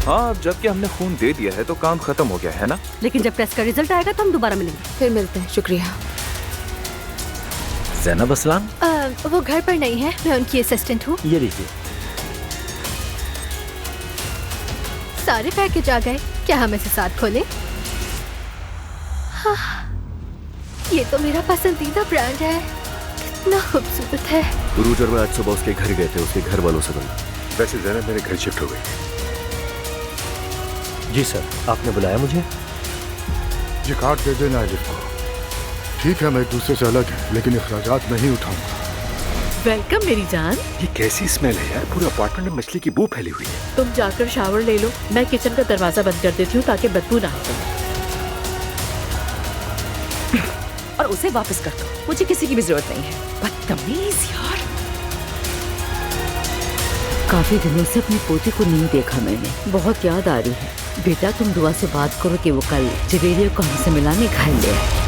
हाँ, अब जबकि हमने खून दे दिया है तो काम खत्म हो गया है ना। लेकिन जब टेस्ट का रिजल्ट आएगा तो हम दोबारा मिलेंगे। फिर मिलते हैं। शुक्रिया। ज़ैनब असलान, वो घर पर नहीं है, मैं उनकी असिस्टेंट हूँ। ये लीजिए। सारे पैकेज आ गए, क्या हम इसे साथ खोलें? हाँ, ये तो मेरा पसंदीदा ब्रांड है, कितना खूबसूरत है। गुरूज और मैं आज सुबह उसके घर गए थे, उसके घर वालों से मिला। वैसे ज़ैनब मेरे घर शिफ्ट हो गई। जी सर, आपने बुलाया मुझे? ये कार्ड दे देना आलिफ को। ठीक है, मैं एक दूसरे से अलग है, लेकिन अखराजात नहीं उठाऊंगा। वेलकम मेरी जान। ये कैसी स्मेल है यार, पूरे अपार्टमेंट में मछली की बू फैली हुई है। तुम जाकर शावर ले लो, मैं किचन का दरवाजा बंद कर देती हूँ ताकि बदबू ना आए। और उसे वापस कर दो, मुझे किसी की भी जरूरत नहीं है। बदतमीज यार। काफी दिनों से अपनी पोती को नहीं देखा मैंने, बहुत याद आ रही है। बेटा तुम दुआ से बात करो कि वो कल जवेरिया को हमसे मिलाने घर ले आए।